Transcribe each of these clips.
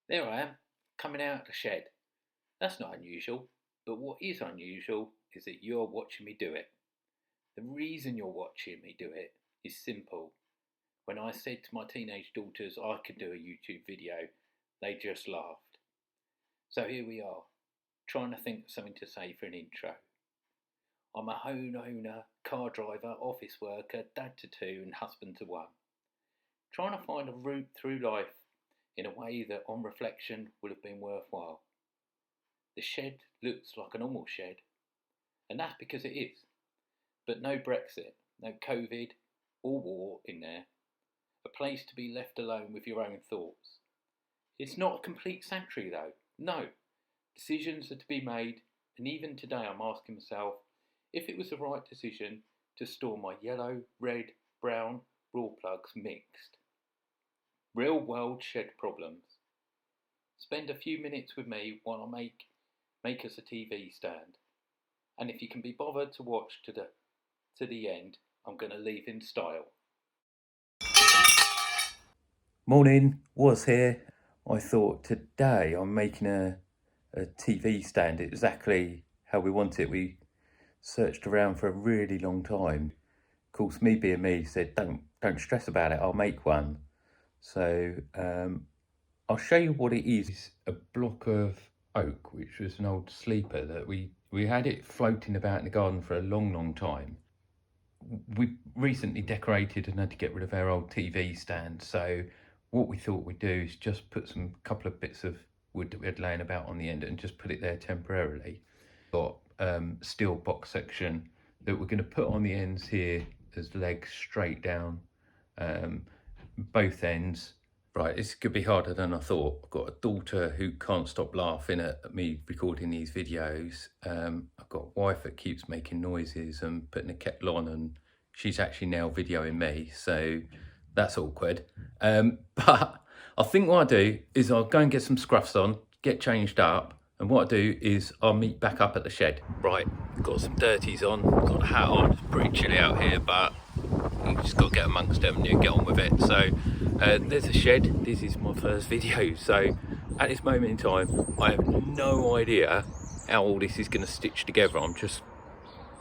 There I am, coming out of the shed. That's not unusual, but what is unusual is that you're watching me do it. The reason you're watching me do it is simple. When I said to my teenage daughters I could do a YouTube video, they just laughed. So here we are, trying to think of something to say for an intro. I'm a home owner, car driver, office worker, dad to two, and husband to one. Trying to find a route through life in a way that, on reflection, would have been worthwhile. The shed looks like a normal shed, and that's because it is. But no Brexit, no COVID or war in there. A place to be left alone with your own thoughts. It's not a complete sanctuary though, no. Decisions are to be made, and even today I'm asking myself if it was the right decision to store my yellow, red, brown raw plugs mixed. Real world shed problems. Spend a few minutes with me while I make us a TV stand. And if you can be bothered to watch to the end, I'm going to leave in style. Morning, was here. I thought today I'm making a TV stand exactly how we want it. We searched around for a really long time. Of course, me being me, said don't stress about it, I'll make one. So I'll show you what it is. It's a block of oak, which was an old sleeper that we had it floating about in the garden for a long time. We recently decorated and had to get rid of our old TV stand, so what we thought we'd do is just put some couple of bits of wood that we had laying about on the end and just put it there temporarily. Got steel box section that we're going to put on the ends here as legs straight down both ends. Right, this could be harder than I thought. I've got a daughter who can't stop laughing at me recording these videos. I've got a wife that keeps making noises and putting the kettle on, and she's actually now videoing me, so that's awkward. But I think what I do is I'll go and get some scruffs on, get changed up, and what I do is I'll meet back up at the shed. Right, got some dirties on, got a hat on. It's pretty chilly out here, but you just got to get amongst them and you get on with it. So there's a shed. This is my first video, so at this moment in time I have no idea how all this is going to stitch together. I'm just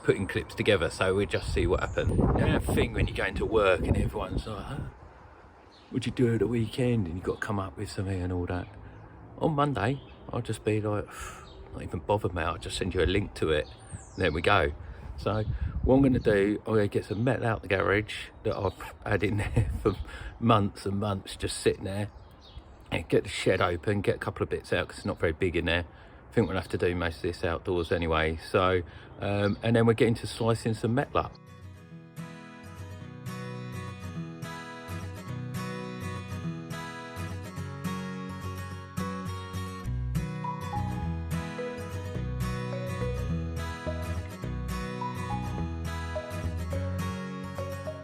putting clips together, so we'll just see what happens. You know that thing when you go into work and everyone's like, what'd you do at the weekend, and you've got to come up with something and all that. On Monday I'll just be like, not even bother, mate, I'll just send you a link to it, and there we go. So what I'm going to do, I'm going to get some metal out the garage that I've had in there for months and months, just sitting there, and get the shed open, get a couple of bits out because it's not very big in there. I think we'll have to do most of this outdoors anyway. So and then we're getting to slicing some metal up.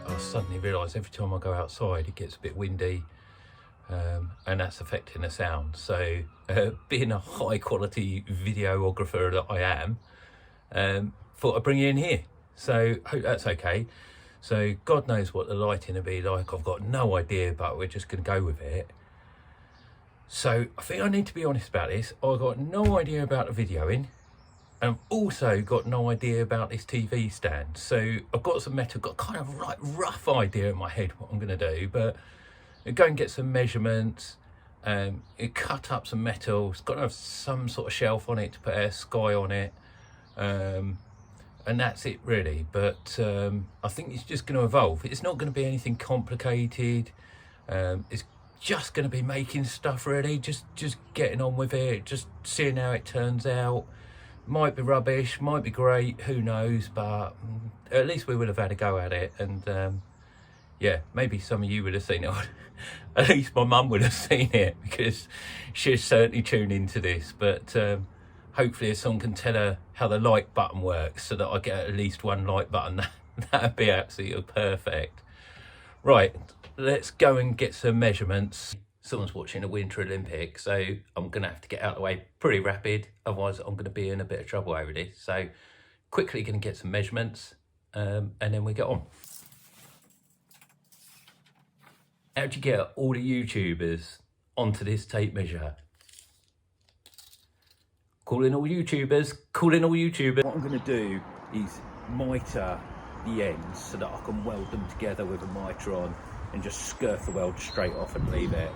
I suddenly realise every time I go outside it gets a bit windy, and that's affecting the sound. So being a high quality videographer that I am, thought I'd bring you in here. So hope that's okay. So God knows what the lighting will be like, I've got no idea, but we're just going to go with it. So I think I need to be honest about this. I've got no idea about the videoing. I've also got no idea about this TV stand. So I've got some metal, got kind of like rough idea in my head what I'm going to do, but I'll go and get some measurements, cut up some metal. It's got to have some sort of shelf on it to put our sky on it, and that's it really. But I think it's just going to evolve. It's not going to be anything complicated. It's just going to be making stuff really, just getting on with it, just seeing how it turns out. Might be rubbish, might be great, who knows, but at least we would have had a go at it. And yeah, maybe some of you would have seen it. At least my mum would have seen it, because she's certainly tuned into this. But hopefully someone can tell her how the like button works so that I get at least one like button. That'd be absolutely perfect. Right, let's go and get some measurements. Someone's watching the Winter Olympics, so I'm going to have to get out of the way pretty rapid, otherwise I'm going to be in a bit of trouble over this. So quickly going to get some measurements, and then we get on. How'd you get all the YouTubers onto this tape measure. Calling all YouTubers, calling all YouTubers. What I'm going to do is mitre the ends so that I can weld them together with a mitre on and just skirt the weld straight off and leave it.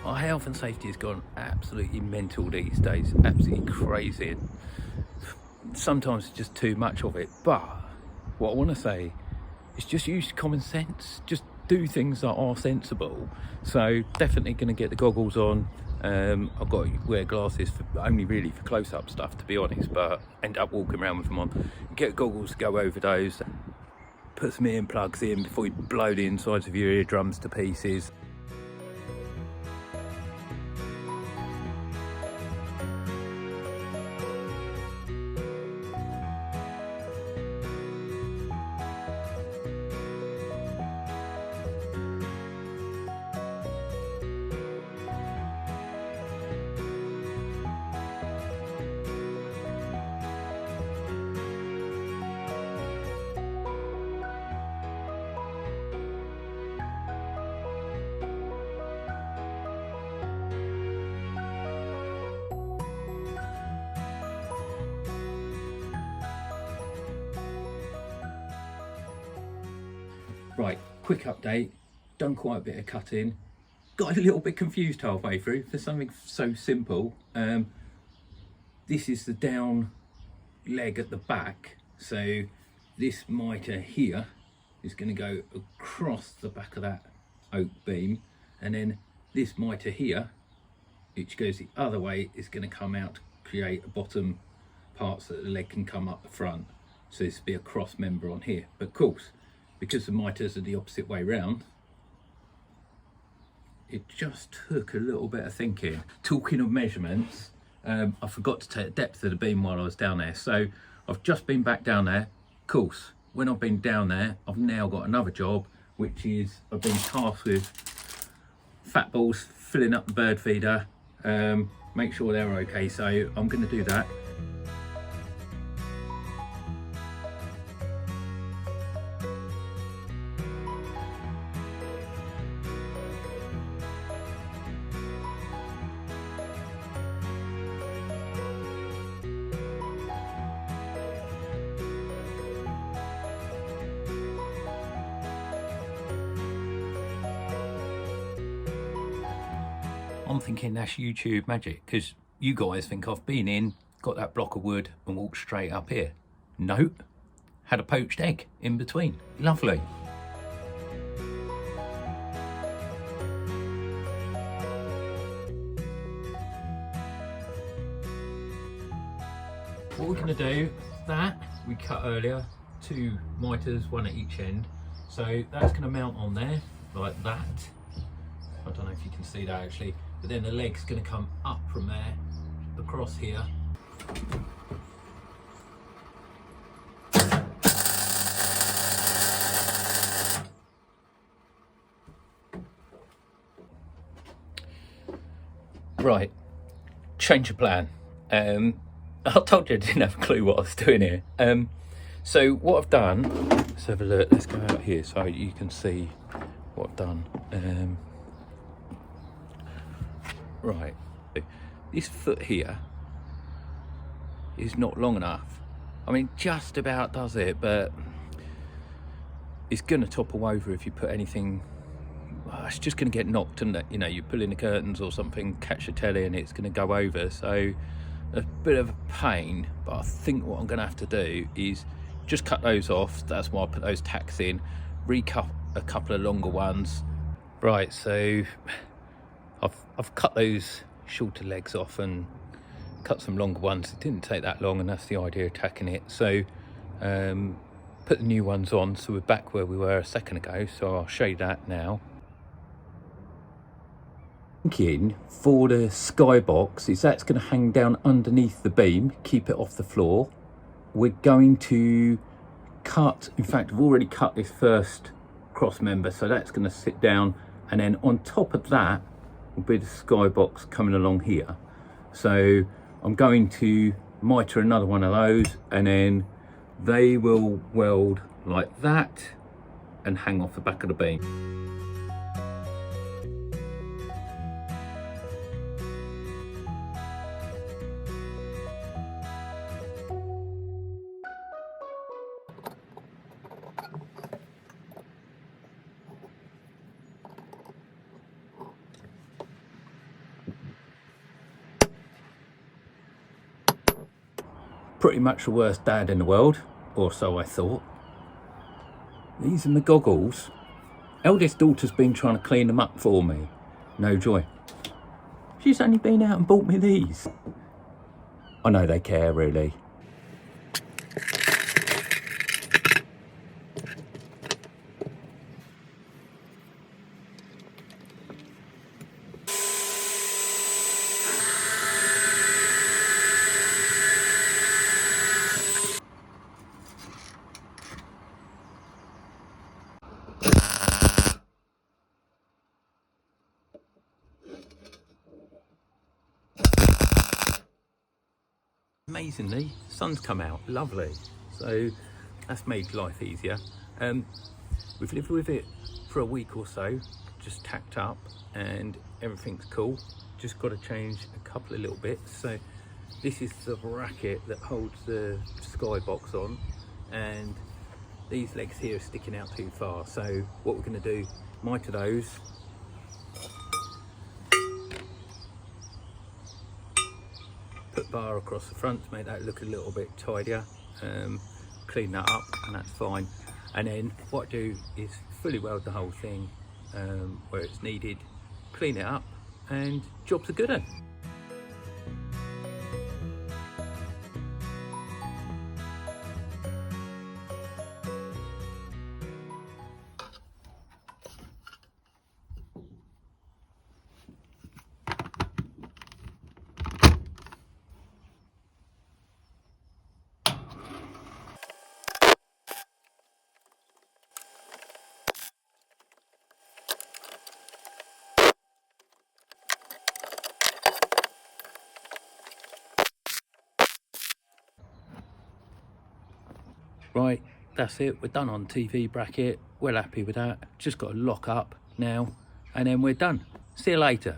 Our health and safety has gone absolutely mental these days, absolutely crazy. Sometimes it's just too much of it, but what I want to say is just use common sense, just do things that are sensible. So definitely going to get the goggles on. I've got to wear glasses only really for close-up stuff, to be honest, but end up walking around with them on. Get goggles to go over those, put some earplugs in before you blow the insides of your eardrums to pieces. Right, quick update, done quite a bit of cutting, got a little bit confused halfway through for something so simple. This is the down leg at the back, so this mitre here is going to go across the back of that oak beam, and then this mitre here, which goes the other way, is going to come out to create a bottom part so that the leg can come up the front. So this will be a cross member on here, but of course, because the mitres are the opposite way round, it just took a little bit of thinking. Talking of measurements, I forgot to take the depth of the beam while I was down there, so I've just been back down there. Of course, when I've been down there, I've now got another job, which is I've been tasked with fat balls, filling up the bird feeder, make sure they're okay, so I'm going to do that. I'm thinking that's YouTube magic, because you guys think I've been in, got that block of wood and walked straight up here. Nope, had a poached egg in between. Lovely. What we're going to do, that we cut earlier, 2 mitres, 1 at each end. So that's going to mount on there like that. I don't know if you can see that actually, but then the leg's going to come up from there across here. Right, change of plan. I told you I didn't have a clue what I was doing here. So what I've done, let's have a look, let's go out here so you can see what I've done. Right, this foot here is not long enough. I mean, just about does it, but it's going to topple over if you put anything. It's just going to get knocked, and you know, you pull in the curtains or something, catch the telly, and it's going to go over. So a bit of a pain, but I think what I'm going to have to do is just cut those off. That's why I put those tacks in, recut a couple of longer ones. Right, so I've cut those shorter legs off and cut some longer ones. It didn't take that long, and that's the idea of tacking it. So put the new ones on, so we're back where we were a second ago, so I'll show you that now. Thinking for the skybox is that's going to hang down underneath the beam, keep it off the floor. We're going to cut, in fact I've already cut this first cross member, so that's going to sit down, and then on top of that will be the skybox coming along here. So I'm going to mitre another one of those, and then they will weld like that and hang off the back of the beam. Pretty much the worst dad in the world, or so I thought. These are my goggles. Eldest daughter's been trying to clean them up for me. No joy. She's only been out and bought me these. I know they care, really. Amazingly, sun's come out, lovely. So that's made life easier. We've lived with it for a week or so, just tacked up, and everything's cool. Just got to change a couple of little bits. So this is the bracket that holds the skybox on, and these legs here are sticking out too far. So what we're going to do, mitre those. Put bar across the front to make that look a little bit tidier, clean that up, and that's fine. And then what I do is fully weld the whole thing where it's needed, clean it up, and job's a good one. Right, that's it, we're done on TV bracket, well happy with that. Just got to lock up now, and then we're done. See you later.